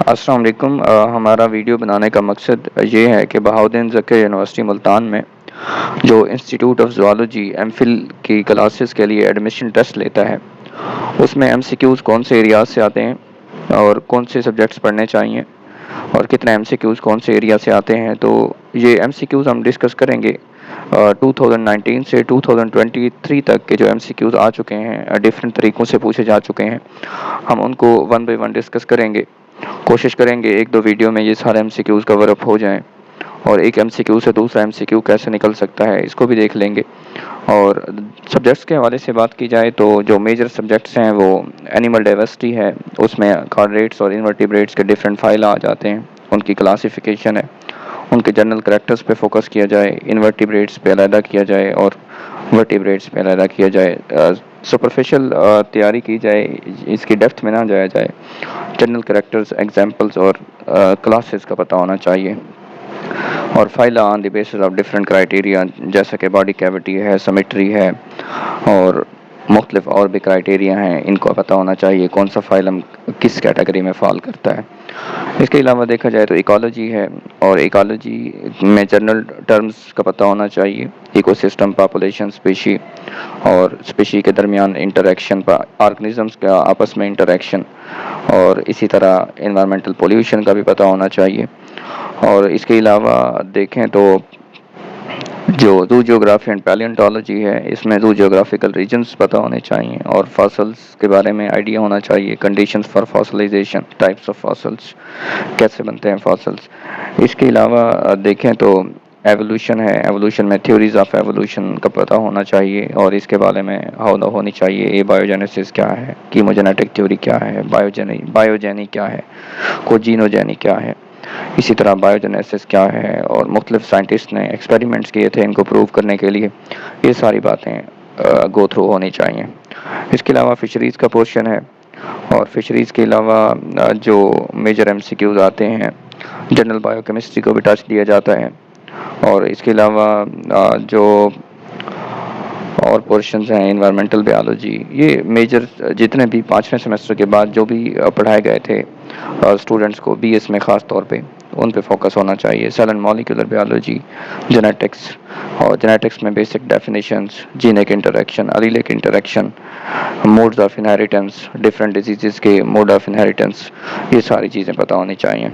अस्सलाम वालेकुम। हमारा वीडियो बनाने का मकसद ये है कि बहाउद्दीन ज़कीर यूनिवर्सिटी मुल्तान में जो इंस्टीट्यूट ऑफ ज़ूलॉजी एमफिल की क्लासेस के लिए एडमिशन टेस्ट लेता है, उसमें एमसीक्यूज़ कौन से एरियाज से आते हैं और कौन से सब्जेक्ट्स पढ़ने चाहिए और कितने एमसीक्यूज़ कौन से एरिया से आते हैं। तो ये एमसीक्यूज़ हम डिस्कस करेंगे। 2019 से 2023 तक के जो एमसीक्यूज़ आ चुके हैं, डिफरेंट तरीक़ों से पूछे जा चुके हैं, हम उनको वन बाय वन डिस्कस करेंगे। कोशिश करेंगे एक दो वीडियो में ये सारे एमसीक्यूज़ कवर अप हो जाएं, और एक एमसीक्यू से दूसरा एमसीक्यू कैसे निकल सकता है इसको भी देख लेंगे। और सब्जेक्ट्स के हवाले से बात की जाए तो जो मेजर सब्जेक्ट्स हैं वो एनिमल डाइवर्सिटी है, उसमें कार्डेट्स और इनवर्टिब्रेट्स के डिफरेंट फाइल आ जाते हैं, उनकी क्लासिफिकेशन है, उनके जनरल करैक्टर्स पे फोकस किया जाए, इनवर्टिब्रेट्स पे अलहदा किया जाए और वर्टिब्रेट्स पे अलहदा किया जाए। सुपरफिशियल तैयारी की जाए, इसकी डेप्थ में ना जाया जाए। जनरल करैक्टर्स, एग्जांपल्स और क्लासेस का पता होना चाहिए, और phyla on the basis of different criteria, जैसा कि बॉडी कैविटी है, सिमेट्री है और मुख्तलिफ और भी क्राइटेरिया हैं, इनको पता होना चाहिए कौन सा फाइलम किस कैटेगरी में फॉल करता है। इसके अलावा देखा जाए तो इकोलॉजी है, और इकोलॉजी में जनरल टर्म्स का पता होना चाहिए, इकोसिस्टम, पॉपुलेशन, स्पीशी और स्पीशी के दरमियान इंटरेक्शन, ऑर्गेनिजम्स का आपस में इंटरेक्शन, और इसी तरह एनवायरमेंटल पोल्यूशन का भी पता होना चाहिए। और इसके अलावा देखें तो जो जू जियोग्राफी एंड पैलियोंटोलॉजी है, इसमें जू जियोग्राफिकल रीजन्स पता होने चाहिए, और फॉसल्स के बारे में आइडिया होना चाहिए, conditions for fossilization, types of fossils, कैसे बनते हैं फॉसल्स। इसके अलावा देखें तो एवोल्यूशन है, एवोल्यूशन में थ्योरीज ऑफ एवोल्यूशन का पता होना चाहिए, और इसके बारे में होनी चाहिए ए बायोजेनेसिस क्या है, कीमोजेनेटिक थ्योरी क्या है, बायोजेनी क्या है, कोजीनोजेनी क्या है, इसी तरह बायोजेनेसिस क्या है, और मुख्तलिफ साइंटिस्ट ने एक्सपेरिमेंट्स किए थे इनको प्रूव करने के लिए। ये सारी बातें गो थ्रू होनी चाहिए। इसके अलावा फ़िशरीज़ का पोर्शन है, और फिशरीज़ के अलावा जो मेजर एमसीक्यूज़ आते हैं, जनरल बायोकेमिस्ट्री को भी टच दिया जाता है, और इसके अलावा जो और पोर्शंस हैं, एनवायरमेंटल बायोलॉजी, ये मेजर जितने भी 5वें सेमेस्टर के बाद जो भी पढ़ाए गए थे स्टूडेंट्स को बीएस में ख़ास तौर पे, उन पे फोकस होना चाहिए। Cell and molecular biology, genetics, और जेनेटिक्स में basic definitions, genic interaction, allelic interaction, modes of inheritance, different diseases के मोड ऑफ इनहेरिटेंस, ये सारी चीज़ें पता होनी चाहिए।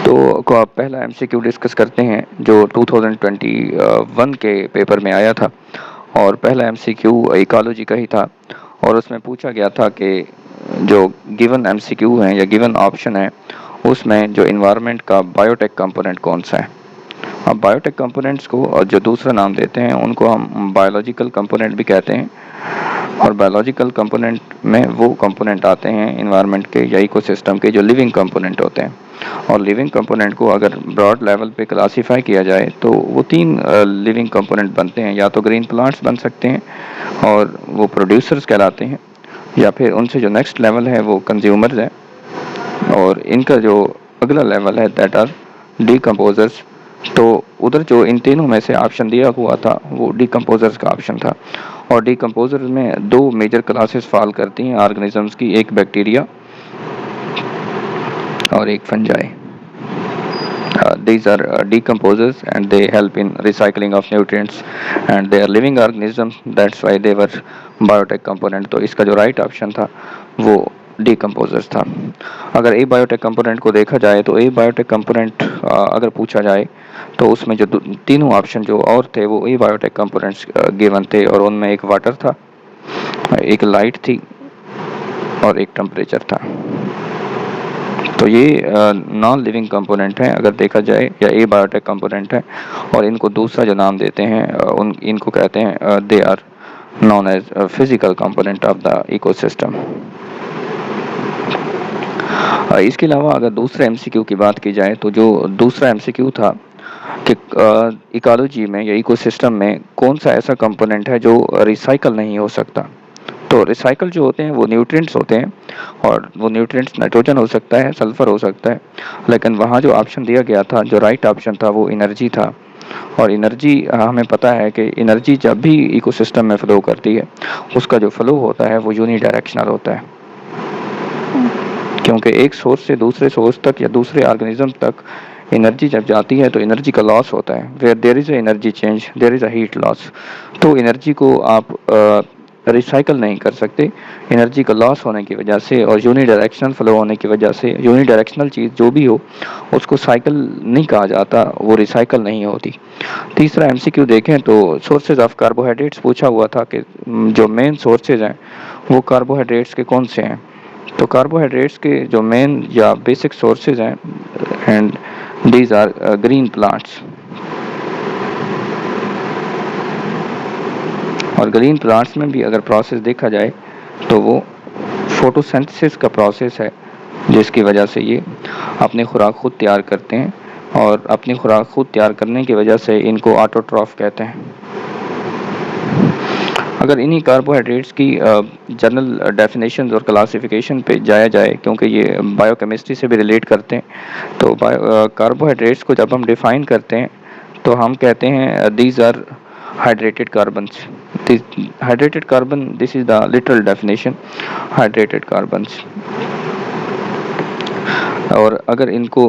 तो पहला एमसीक्यू डिस्कस करते हैं जो 2021 के पेपर में आया था, और पहला एमसीक्यू इकोलॉजी का ही था, और उसमें पूछा गया था कि जो गिवन एमसीक्यू है या गिवन ऑप्शन है, उसमें जो इन्वायरमेंट का बायोटेक कंपोनेंट कौन सा है। अब बायोटेक कंपोनेंट्स को, और जो दूसरा नाम देते हैं उनको हम बायोलॉजिकल कंपोनेंट भी कहते हैं, और बायोलॉजिकल कंपोनेंट में वो कंपोनेंट आते हैं इन्वायरमेंट के या इकोसिस्टम के जो लिविंग कंपोनेंट होते हैं। और लिविंग कंपोनेंट को अगर ब्रॉड लेवल पे क्लासीफाई किया जाए तो वो तीन लिविंग कंपोनेंट बनते हैं, या तो ग्रीन प्लांट्स बन सकते हैं और वो प्रोड्यूसर्स कहलाते हैं, या फिर उनसे जो नेक्स्ट लेवल है वो कंज्यूमर्स है, और इनका जो अगला लेवल है दैट आर डीकम्पोजर्स। तो उधर जो इन तीनों में से ऑप्शन दिया हुआ था वो डीकम्पोजर्स का ऑप्शन था, और डीकम्पोजर्स में दो मेजर क्लासेस फॉल करती हैं ऑर्गेनिजम्स की, एक बैक्टीरिया और एक fungi. These are decomposers and they help in recycling of nutrients and they are living organisms, that's why they were biotech component। तो इसका जो राइट ऑप्शन था वो decomposers था। अगर ए बायोटेक कंपोनेंट को देखा जाए तो ए बायोटेक कंपोनेंट अगर पूछा जाए तो उसमें जो तीनों ऑप्शन जो और थे वो ए बायोटेक कंपोनेंट्स गिवन थे, और उनमें एक वाटर था, एक लाइट थी और एक टेम्परेचर था। तो ये नॉन लिविंग कंपोनेंट है अगर देखा जाए, या ए बायोटेक कंपोनेंट है, और इनको दूसरा जो नाम देते हैं इनको कहते हैं they are known as physical component of the ecosystem. इसके अलावा अगर दूसरे एमसीक्यू की बात की जाए तो जो दूसरा एमसीक्यू था कि इकोलॉजी में या इकोसिस्टम में कौन सा ऐसा कंपोनेंट है जो रिसाइकल नहीं हो सकता। तो रिसाइकल जो होते हैं वो न्यूट्रिएंट्स होते हैं, और वो न्यूट्रिएंट्स नाइट्रोजन हो सकता है, सल्फर हो सकता है, लेकिन वहाँ जो ऑप्शन दिया गया था, जो राइट ऑप्शन था वो एनर्जी था। और एनर्जी हमें पता है कि एनर्जी जब भी इकोसिस्टम में फ्लो करती है उसका जो फ्लो होता है वो यूनी डायरेक्शनल होता है, क्योंकि एक सोर्स से दूसरे सोर्स तक या दूसरे ऑर्गेनिज्म तक एनर्जी जब जाती है तो एनर्जी का लॉस होता है। Where there is a energy change there is a heat loss. तो एनर्जी को आप रिसाइकल नहीं कर सकते एनर्जी का लॉस होने की वजह से और यूनिडायरेक्शनल फ्लो होने की वजह से। यूनिडायरेक्शनल चीज़ जो भी हो उसको साइकिल नहीं कहा जाता, वो रिसाइकल नहीं होती। तीसरा एमसीक्यू देखें तो सोर्सेज ऑफ कार्बोहाइड्रेट्स पूछा हुआ था कि जो मेन सोर्सेज हैं वो कार्बोहाइड्रेट्स के कौन से हैं। तो कार्बोहाइड्रेट्स के जो मेन या बेसिक सोर्सेज हैं and these are green plants. और ग्रीन प्लांट्स में भी अगर प्रोसेस देखा जाए तो वो फोटोसिंथेसिस का प्रोसेस है, जिसकी वजह से ये अपनी खुराक खुद तैयार करते हैं और अपनी खुराक खुद तैयार करने की वजह से इनको ऑटोट्रॉफ कहते हैं। अगर इन्हीं कार्बोहाइड्रेट्स की जनरल डेफिनेशन और क्लासिफिकेशन पे जाया जाए, क्योंकि ये बायोकेमिस्ट्री से भी रिलेट करते हैं, तो कार्बोहाइड्रेट्स को जब हम डिफ़ाइन करते हैं तो हम कहते हैं these are hydrated carbons. Hydrated carbon, this is the literal definition, hydrated carbons. और अगर इनको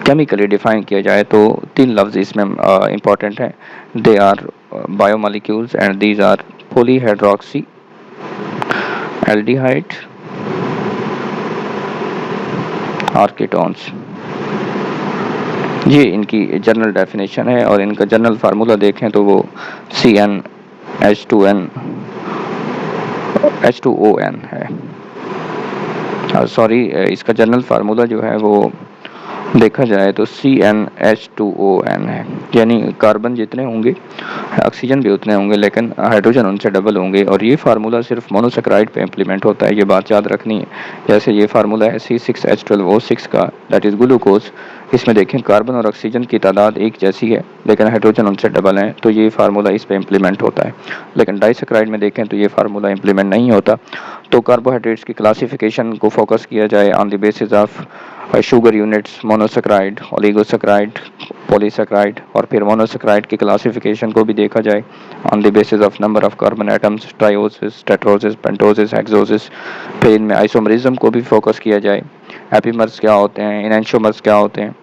केमिकली डिफाइन किया जाए तो 3 लफ्ज़ इसमें इम्पॉर्टेंट हैं। They are biomolecules and these are polyhydroxy aldehyde और कीटोन्स। ये इनकी जनरल डेफिनेशन है और इनका जनरल फार्मूला देखें तो वो CnH2n H2ON है। सॉरी, इसका जनरल फार्मूला जो है वो देखा जाए तो CnH2ON है। यानी कार्बन जितने होंगे ऑक्सीजन भी उतने होंगे, लेकिन हाइड्रोजन उनसे डबल होंगे। और ये फार्मूला सिर्फ मोनोसेक्राइड पे इम्प्लीमेंट होता है, ये बात याद रखनी है। जैसे ये फार्मूला है C6H12O6 का, दैट इज़ ग्लूकोज। इसमें देखें कार्बन और ऑक्सीजन की तादाद एक जैसी है लेकिन हाइड्रोजन उनसे डबल है, तो ये फार्मूला इस पे इम्प्लीमेंट होता है। लेकिन डाइसेक्राइड में देखें तो ये फार्मूला इम्प्लीमेंट नहीं होता। तो कार्बोहाइड्रेट्स की क्लासिफिकेशन को फोकस किया जाए on the basis of sugar units, monosaccharide, oligosaccharide, polysaccharide, और फिर मोनोसेक्राइड की क्लासिफिकेशन को भी देखा जाए on the basis of number of carbon atoms, trioses, tetroses, pentoses, hexoses. फिर इनमें आइसोमरिज्म को भी फोकस किया जाए, एपीमर्स क्या होते हैं, इनैंशोमर्स क्या होते हैं,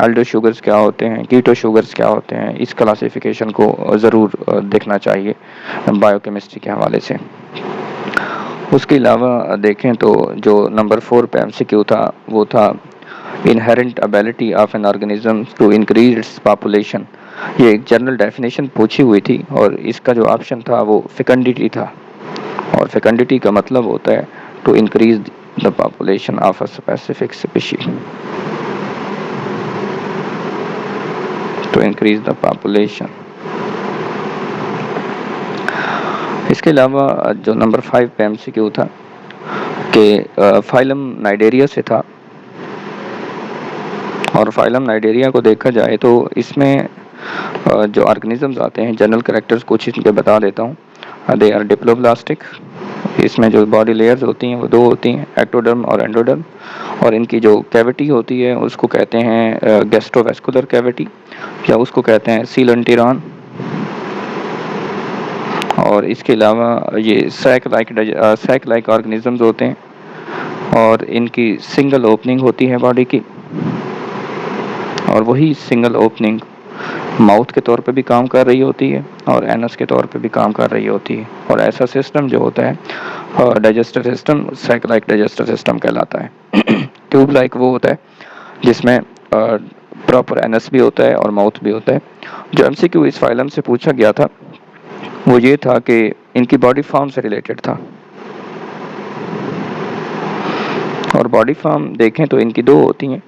एल्डो शुगर्स क्या होते हैं, कीटो शुगर्स क्या होते हैं। इस क्लासिफिकेशन को ज़रूर देखना चाहिए बायोकेमिस्ट्री के हवाले से। उसके अलावा देखें तो जो नंबर 4 पे एमसीक्यू था वो था inherent ability of an organism to increase its population. ये एक जनरल डेफिनेशन पूछी हुई थी और इसका जो ऑप्शन था वो फेकंडिटी था। और फेकंडिटी का मतलब होता है to increase the population of a specific species, to increase the population. इसके अलावा जो नंबर 5 पे एमसीक्यू था कि फाइलम नाइडेरिया से था। और फाइलम नाइडेरिया को देखा जाए तो इसमें जो ऑर्गेनिजम्स आते हैं, जनरल कैरेक्टर्स कुछ इनके बता देता हूँ। They are diploblastic. इसमें जो बॉडी लेयर्स होती हैं वो 2 होती हैं, एक्टोडर्म और एंडोडर्म। और इनकी जो कैविटी होती है उसको कहते हैं गैस्ट्रोवेस्कुलर कैविटी, या उसको कहते हैं सीलेंटिरॉन। और इसके अलावा ये सैक लाइक ऑर्गेनिजम्स होते हैं और इनकी सिंगल ओपनिंग होती है बॉडी की, और वही सिंगल ओपनिंग माउथ के तौर पे भी काम कर रही होती है और एनस के तौर पे भी काम कर रही होती है। और ऐसा सिस्टम जो होता है digestive system sac like digestive system कहलाता है। ट्यूब लाइक वो होता है जिसमें प्रॉपर एनस भी होता है और माउथ भी होता है। जो एमसीक्यू इस फाइलम से पूछा गया था वो ये था कि इनकी बॉडी फॉर्म से रिलेटेड था। और बॉडी फॉर्म देखें तो इनकी 2 होती हैं,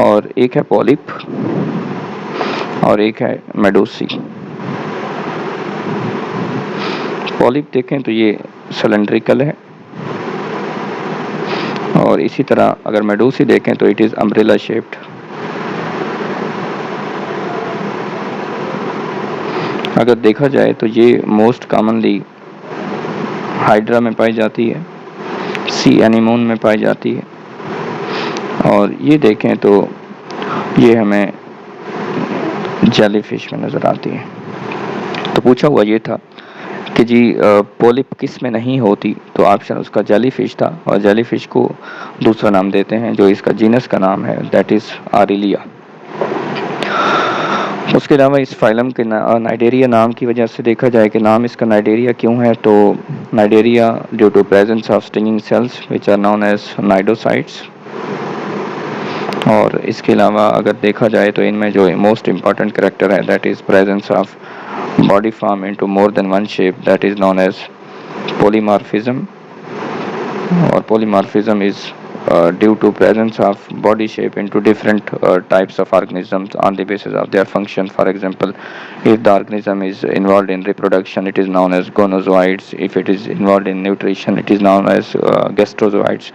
और एक है पॉलिप और एक है मेडोसी। पॉलिप देखें तो ये सिलेंड्रिकल है, और इसी तरह अगर मेडोसी देखें तो इट इज़ अम्ब्रेला शेप्ड। अगर देखा जाए तो ये मोस्ट कॉमनली हाइड्रा में पाई जाती है, सी एनीमोन में पाई जाती है। और ये देखें तो ये हमें जेलीफिश में नज़र आती है। तो पूछा हुआ ये था कि जी पोलिप किस में नहीं होती, तो ऑप्शन उसका जेलीफिश था, और जेलीफिश को दूसरा नाम देते हैं जो इसका जीनस का नाम है, दैट इज़ आरिलिया। उसके अलावा इस फाइलम के नाइडेरिया नाम की वजह से देखा जाए कि नाम इसका नाइडेरिया क्यों है, तो Cnidaria due to presence of stinging cells which are known as cnidocytes. और इसके अलावा अगर देखा जाए तो इनमें जो मोस्ट इम्पॉर्टेंट करेक्टर है that is presence of body form into more than one shape, that is known as polymorphism, or polymorphism is due to presence of body shape into different types of organisms on the basis of their function. For example, if the organism is involved in reproduction, it is known as gonozoids. If it is involved in nutrition, it is known as gastrozoids.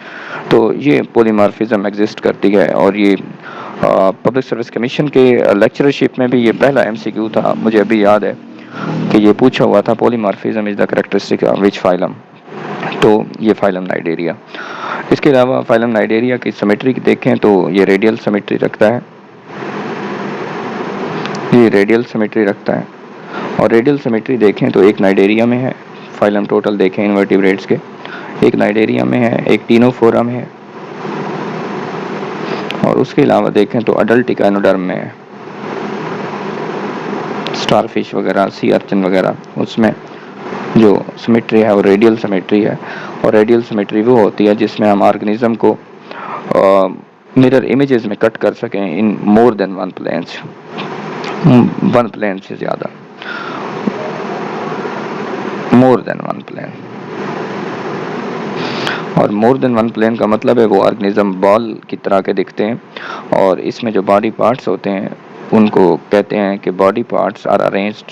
तो ये polymorphism exist करती है, और ये public service commission के lectureship में भी ये पहला MCQ था, मुझे अभी याद है कि ये पूछा हुआ था, polymorphism is the characteristic of which phylum, तो ये फाइलम नाइडेरिया। इसके अलावा फाइलम नाइडेरिया की सिमेट्री देखें तो ये रेडियल सिमेट्री रखता है, ये रेडियल सिमेट्री रखता है। और रेडियल सिमेट्री देखें तो एक नाइडेरिया में है, फाइलम टोटल देखें इनवर्टिब्रेट्स के, एक नाइडेरिया में है, एक टीनोफोरा में है, और उसके अलावा देखें तो अडल्ट इकाइनोडर्म में है, स्टारफिश वगैरह, सी अर्चिन वगैरह, उसमें जो सिमेट्री है वो रेडियल सिमेट्री है। और रेडियल सिमेट्री वो होती है जिसमें हम ऑर्गेनिज्म को मिरर इमेजेस में कट कर सकें in more than one planes, one plane से ज़्यादा, मोर देन वन प्लेन। और मोर देन वन प्लेन का मतलब है वो ऑर्गेनिज्म बॉल की तरह के दिखते हैं, और इसमें जो बॉडी पार्ट्स होते हैं उनको कहते हैं कि body parts are arranged,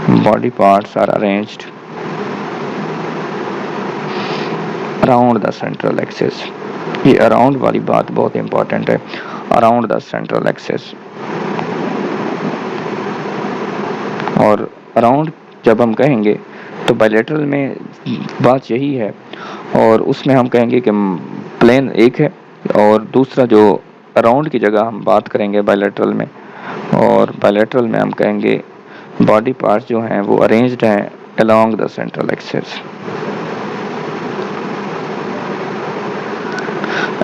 body parts are arranged around the central axis। ये अराउंड वाली बात बहुत इंपॉर्टेंट है, अराउंड द सेंट्रल एक्सिस। और अराउंड जब हम कहेंगे तो बायलैटरल में बात यही है, और उसमें हम कहेंगे कि प्लेन एक है, और दूसरा जो अराउंड की जगह हम बात करेंगे बायलैटरल में, और बायलैटरल में हम कहेंगे बॉडी पार्ट्स जो हैं वो अरेंज्ड हैं along the central axis,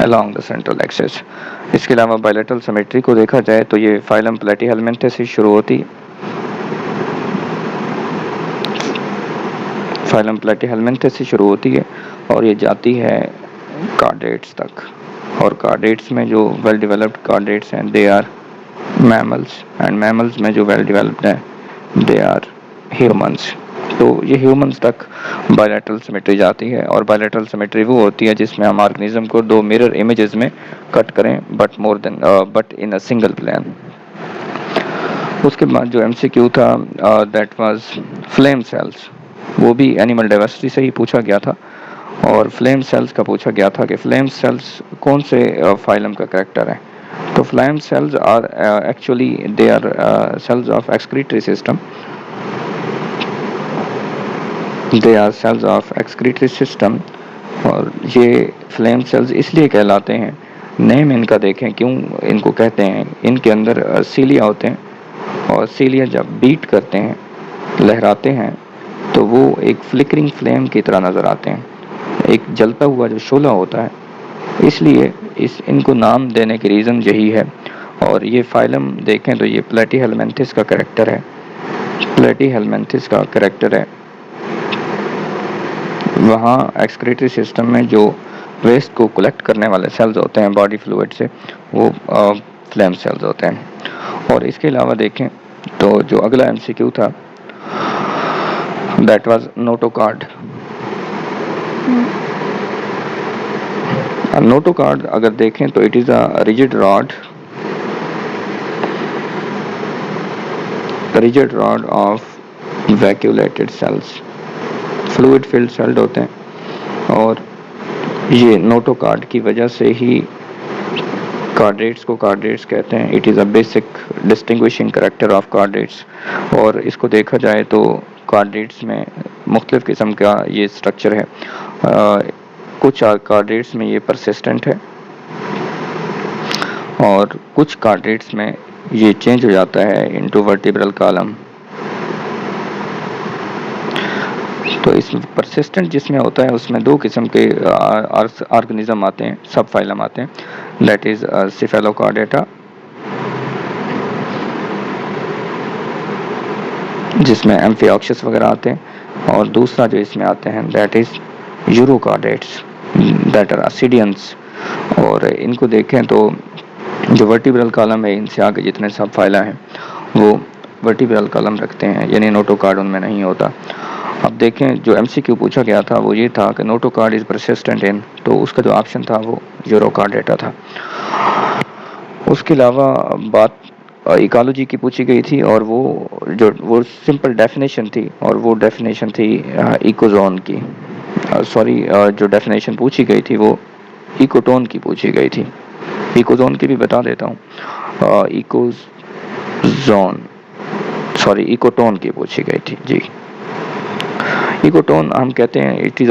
along the central axis. इसके अलावा बायलैटरल सिमेट्री को देखा जाए तो ये फाइलम प्लेटीहेलमिन्थस से शुरू होती है, फाइलम प्लेटीहेलमिन्थस से शुरू होती है और ये जाती है कार्डेट्स तक, और कार्डेट्स में जो वेल डेवलप्ड कार्डेट्स हैं they are mammals, and mammals में जो वेल डेवलप्ड हैं दे आर ह्यूमंस। तो ये ह्यूमंस तक बायलैटरल सिमेट्री जाती है, और बायलैटरल सिमेट्री वो होती है जिसमें हम ऑर्गेनिज्म को दो मिरर इमेजेस में कट करें, but in a single plane. उसके बाद जो MCQ था दैट वाज फ्लेम सेल्स, वो भी एनिमल डाइवर्सिटी से ही पूछा गया था, और फ्लेम सेल्स का पूछा गया था कि फ्लेम सेल्स कौन से फाइलम का कैरेक्टर है। तो flame cells are actually they are cells of excretory system, they are cells of excretory system. और ये फ्लेम सेल्स इसलिए कहलाते हैं, नेम इनका देखें क्यों इनको कहते हैं, इनके अंदर सीलिया होते हैं, और सीलिया जब बीट करते हैं, लहराते हैं, तो वो एक फ्लिकरिंग फ्लेम की तरह नज़र आते हैं, एक जलता हुआ जो शोला होता है, इसलिए इनको नाम देने की रीज़न यही है। और ये फाइलम देखें तो ये प्लेटीहेलमिन्थस का कैरेक्टर है, प्लेटीहेलमिन्थस का कैरेक्टर है। वहाँ एक्सक्रीटरी सिस्टम में जो वेस्ट को कलेक्ट करने वाले सेल्स होते हैं बॉडी फ्लूइड से, वो फ्लेम सेल्स होते हैं। और इसके अलावा देखें तो जो अगला MCQ था दैट वाज नोटोकार्ड। नोटोकार्ड अगर देखें तो it is a rigid rod of vacuolated cells, fluid filled celled होते हैं, और ये नोटोकार्ड की वजह से ही कार्डेट्स को कार्डेट्स कहते हैं। It is a basic distinguishing character of chordates. और इसको देखा जाए तो कार्डेट्स में मुख्तलिफ़ किस्म का ये स्ट्रक्चर है, कुछ कार्डेट्स में ये परसिस्टेंट है, और कुछ कार्डेट्स में ये चेंज हो जाता है इनटू वर्टिब्रल कॉलम। तो इसमें परसिस्टेंट जिसमें होता है उसमें दो किस्म के ऑर्गेनिज्म आते हैं, सब फाइलम आते हैं, दैट इज सिफेलोकॉर्डेटा, जिसमें एम्फिऑक्सिस वगैरह आते हैं, और दूसरा जो इसमें आते हैं that is urochordates, that are ascidians. और इनको देखें तो जो वर्टिब्रल कॉलम है, इनसे आगे जितने सब फाइला हैं वो वर्टिब्रल कॉलम रखते हैं, यानी नोटोकॉर्ड उनमें नहीं होता। अब देखें जो एमसीक्यू पूछा गया था वो ये था कि नोटोकॉर्ड इज परसिस्टेंट इन, तो उसका जो ऑप्शन था वो यूरोकॉर्डेटा था। उसके अलावा बात इकोलॉजी की पूछी गई थी, और वो सिंपल डेफिनेशन थी, और वो डेफिनेशन थी इकोजोन की। सॉरी, जो डेफिनेशन पूछी गई थी वो इकोटोन की पूछी गई थी। इकोजोन की भी बता देता हूँ, इकोटोन की पूछी गई थी जी। इकोटोन हम कहते हैं इट इज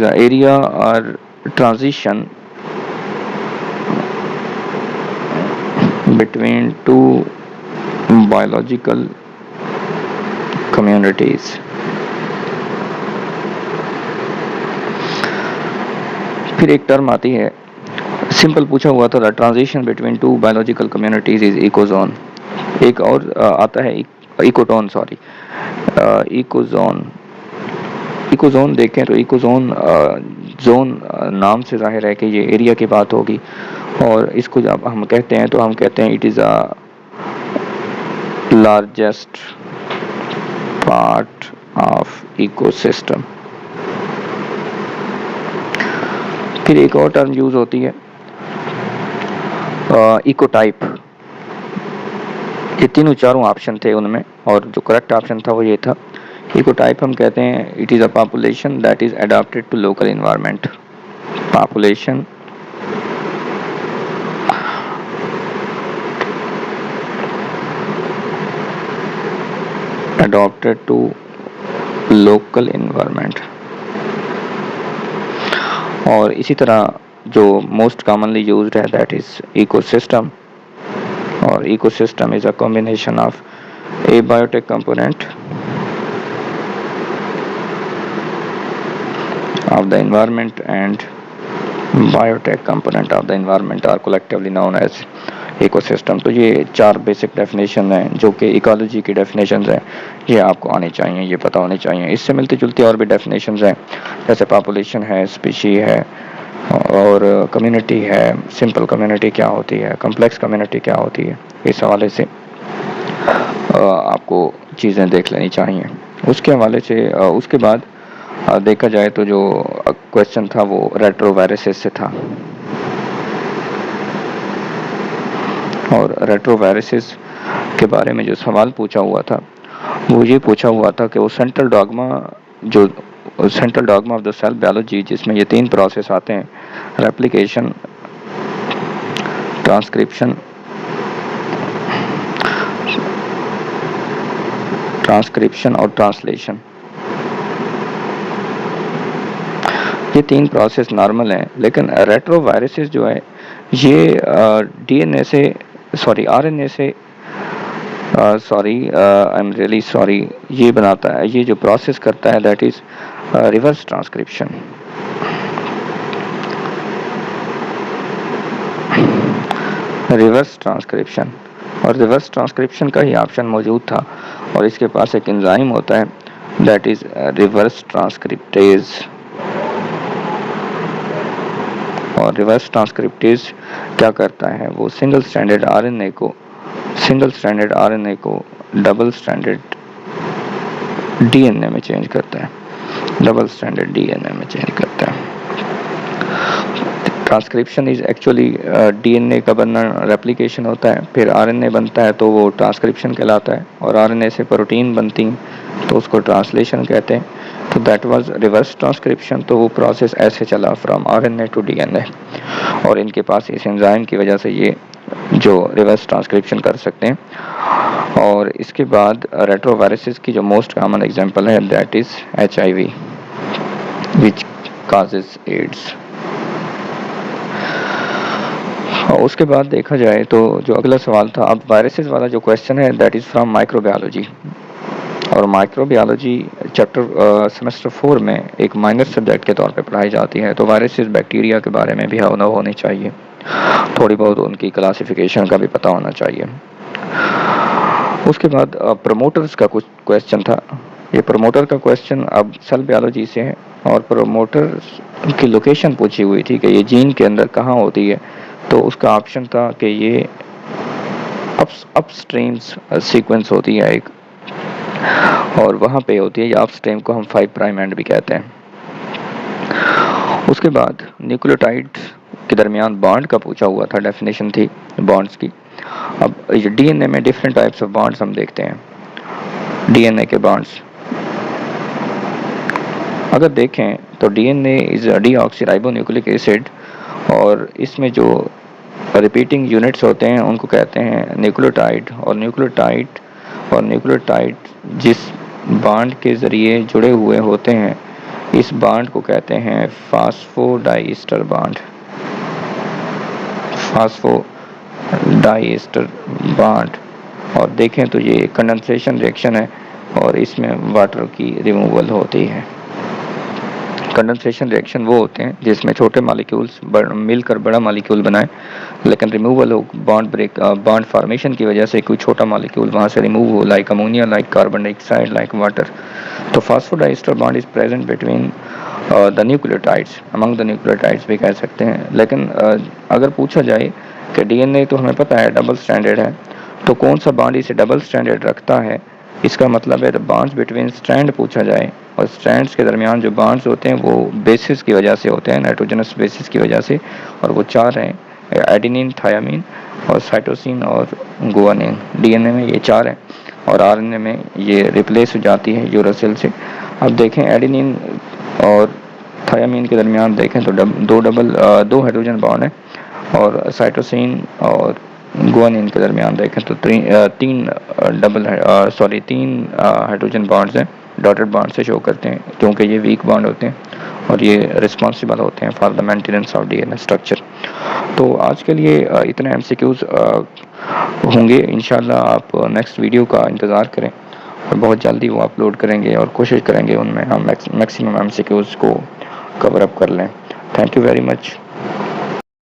एरिया और transition between two biological communities। फिर एक टर्म आती है, सिंपल पूछा हुआ था, transition between two biological communities is ecozone. एक और आता है इकोटोन, सॉरी इकोजोन। इकोजोन देखें तो इकोजोन जोन नाम से जाहिर है कि ये एरिया की बात होगी, और इसको जब हम कहते हैं तो हम कहते हैं it is a largest part of ecosystem. फिर एक और टर्म यूज होती है इकोटाइप। ये तीनों चारों ऑप्शन थे उनमें, और जो करेक्ट ऑप्शन था वो ये था। इकोटाइप हम कहते हैं it is a population that is adopted to local environment. Population adopted to local environment। और इसी तरह जो मोस्ट कॉमनली यूज्ड है दैट इज इकोसिस्टम, और ecosystem is a combination of abiotic component of the environment and biotic component of the environment are collectively known as ecosystem. तो ये चार basic definition हैं जो कि इकोलॉजी की डेफिनेशन हैं, ये आपको आनी चाहिए, ये पता होनी चाहिए। इससे मिलती जुलती और भी डेफिनेशन हैं, जैसे पॉपुलेशन है, स्पीशी है, और कम्युनिटी है। सिंपल कम्युनिटी क्या होती है, कम्प्लेक्स कम्युनिटी क्या होती है, इस हवाले से आपको चीज़ें देख लेनी चाहिए। उसके हवाले से उसके बाद देखा जाए तो जो क्वेश्चन था वो रेट्रोवायरसेस से था, और रेट्रोवायरसेस के बारे में जो सवाल पूछा हुआ था वो ये पूछा हुआ था कि वो central dogma of the cell biology, जिसमें ये तीन प्रोसेस आते हैं, रेप्लिकेशन, ट्रांसक्रिप्शन और ट्रांसलेशन। ये तीन प्रोसेस नॉर्मल हैं, लेकिन रेट्रोवायरसेस जो है ये डीएनए से आरएनए से आई एम रियली सॉरी, ये बनाता है, ये जो प्रोसेस करता है दैट इज रिवर्स ट्रांसक्रिप्शन। और रिवर्स ट्रांसक्रिप्शन का ही ऑप्शन मौजूद था, और इसके पास एक एंजाइम होता है दैट इज रिवर्स ट्रांसक्रिप्टेज। और रिवर्स ट्रांसक्रिप्टेज क्या करता है, वो सिंगल स्ट्रैंडेड आरएनए को डबल स्ट्रैंडेड डीएनए में चेंज करता है, ट्रांसक्रिप्शन इज एक्चुअली डीएनए का बनना रेप्लिकेशन होता है, फिर आरएनए बनता है तो वो ट्रांसक्रिप्शन कहलाता है, और आरएनए से प्रोटीन बनती हैं तो उसको ट्रांसलेशन कहते हैं। तो दैट वाज रिवर्स ट्रांसक्रिप्शन। तो वो प्रोसेस ऐसे चला फ्रॉम आरएनए टू डीएनए, और इनके पास इस एंजाइम की वजह से ये जो रिवर्स ट्रांसक्रिप्शन कर सकते हैं। और इसके बाद रेट्रोवायरसेस की जो मोस्ट कॉमन एग्जांपल है that is HIV, which causes AIDS. और उसके बाद देखा जाए तो जो अगला सवाल था, अब वायरसेस वाला जो क्वेश्चन है दैट इज़ फ्रॉम माइक्रोबायोलॉजी, और माइक्रोबायोलॉजी चैप्टर सेमेस्टर 4 में एक माइनर सब्जेक्ट के तौर पे पढ़ाई जाती है, तो वायरसेस बैक्टीरिया के बारे में भी होनी चाहिए, थोड़ी बहुत उनकी क्लासिफिकेशन का भी पता होना चाहिए। उसके बाद प्रमोटर्स का कुछ क्वेश्चन था। ये प्रमोटर का क्वेश्चन अब सेल बायोलॉजी से है, और प्रमोटर की लोकेशन पूछी हुई थी कि ये जीन के अंदर कहाँ होती है, तो उसका ऑप्शन था कि ये अपस्ट्रीम्स सीक्वेंस होती है एक, और वहाँ पे होती है, ये अपस्ट्रीम को हम 5 प्राइम एंड भी कहते हैं। उसके बाद न्यूक्लियोटाइड के दरमियान बॉन्ड का पूछा हुआ था, डेफिनेशन थी बॉन्ड्स की। अब डीएनए में डिफरेंट टाइप्स ऑफ बॉन्ड्स हम देखते हैं, डीएनए के बॉन्ड्स अगर देखें तो डीएनए इज डीऑक्सीराइबोन्यूक्लिक एसिड, और इसमें जो रिपीटिंग यूनिट्स होते हैं उनको कहते हैं न्यूक्लियोटाइड, और न्यूक्लियोटाइड जिस बॉन्ड के ज़रिए जुड़े हुए होते हैं इस बॉन्ड को कहते हैं फास्फोडाइएस्टर बॉन्ड, फास्फोडाइएस्टर बॉन्ड। और देखें तो ये कंडेंसेशन रिएक्शन है, और इसमें वाटर की रिमूवल होती है। कंडेंसेशन रिएक्शन वो होते हैं जिसमें छोटे मॉलिक्यूल्स मिलकर बड़ा मॉलिक्यूल बनाए, लेकिन रिमूवल हो बॉन्ड फॉर्मेशन की वजह से कोई छोटा मॉलिक्यूल वहाँ से रिमूव हो, like ammonia, like carbon dioxide, like water. तो phosphodiester bond is present between the nucleotides, among the nucleotides भी कह सकते हैं। लेकिन अगर पूछा जाए कि डीएनए तो हमें पता है डबल स्टैंडर्ड है, तो कौन सा बॉन्ड इसे डबल स्टैंडर्ड रखता है, इसका मतलब है द बॉन्ड्स बिटवीन स्ट्रैंड पूछा जाए, और स्ट्रैंड्स के दरमियान जो बॉन्ड्स होते हैं वो बेसिस की वजह से होते हैं, नाइट्रोजनस बेसिस की वजह से, और वो 4 हैं, एडेनिन, थायामीन और साइटोसिन और गुआनिन। डीएनए में ये 4 हैं, और आरएनए में ये रिप्लेस हो जाती है यूरासिल से। अब देखें एडेनिन और थायामीन के दरमियान देखें तो दो हाइड्रोजन बॉन्ड है, और साइटोसिन और गुआनिन के दरमियान देखें तो तीन हाइड्रोजन बॉन्ड्स हैं, डॉटेड बॉन्ड से शो करते हैं, क्योंकि ये वीक बॉन्ड होते हैं और ये रिस्पॉन्सिबल होते हैं for the maintenance of DNA structure. तो आज के लिए इतने एमसीक्यूज होंगे, इंशाल्लाह आप नेक्स्ट वीडियो का इंतज़ार करें, और बहुत जल्दी वो अपलोड करेंगे, और कोशिश करेंगे उनमें हम मैक्सिमम एमसीक्यूज को कवर अप कर लें। Thank you very much.